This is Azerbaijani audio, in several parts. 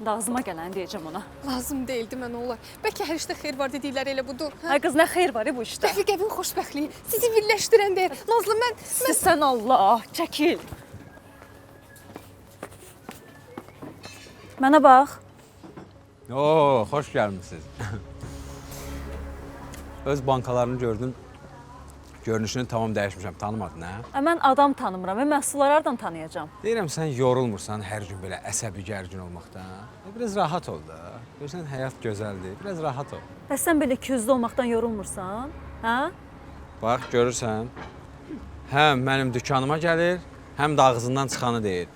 Ağzıma gələni deyəcəm ona. Lazım deyildi mən olar. Bəlkə hər işdə xeyir var dedikləri elə budur. Hə? Ay qız, nə xeyir var bu işdə? Rəfiqəvin xoşbəxtliyi sizi birləşdirən deyir. Nazlı mən Sən Allah, çəkil. Mənə bax. Oo, xoş gəlmisiniz. Öz bankalarını gördün, görünüşünü tamam dəyişmişəm, tanımadın hə? Mən adam tanımıram, mən məhsulları hardan tanıyacam? Deyirəm, sən yorulmursan hər gün belə əsəbi gərgin olmaqdan. Biraz rahat ol da. Görsən, həyat gözəldir, biraz rahat ol. Bəs sən belə ikiyüzlü olmaqdan yorulmursan? Hə? Bax, görürsən, həm mənim dükanıma gəlir, həm də ağzından çıxanı deyir.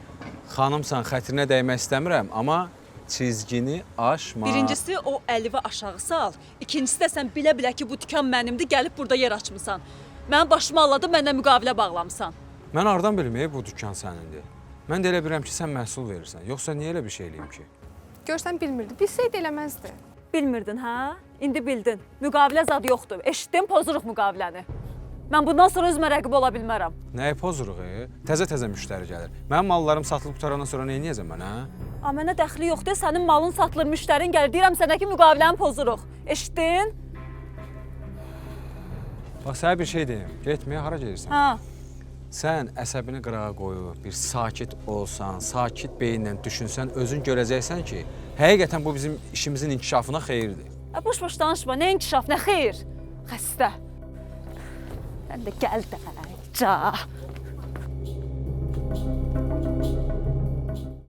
Xanımsan, xətrinə dəymək istəmirəm, amma çizgini aşma. Birincisi o əlivi aşağı sal. İkincisi də sən bilə-bilə ki, bu dükan mənimdir, gəlib burada yer açmısan. Mənim başımı alladıb, məndən müqavilə bağlamısan. Mən hardan bilim, bu dükan sənindir? Mən də elə bilirəm ki, sən məhsul verirsən. Yoxsa niyə elə bir şey eləyim ki? görsən bilmirdi. Bilsəydi eləməzdi. Bilmirdin, hə? İndi bildin. Müqavilə zad yoxdur. Eşitdin, pozuruq müqaviləni. Mən bundan sonra özümə rəqib ola bilmərəm. Nəyə pozuruq? Təzə-təzə müştəri gəlir. Mənim mallarım satılıb qutarandan sonra nə edəcəm mən, hə? A, mənə dəxli yoxdur. Sənin malın satılır, müştərin gəlir. Deyirəm sənə ki, müqaviləni pozuruq. Eşitdin? Bax, sənə bir şey deyim. Getməyə hara gedirsən? Hə. Sən əsəbini qırağa qoyub, bir sakit olsan, sakit beyinlə düşünsən, özün görəcəksən ki, həqiqətən bu bizim işimizin inkişafına xeyirdir. Boş-boş danışma. Nə inkişaf, nə xeyir? Xəstə. Sən də gəl də. Ca.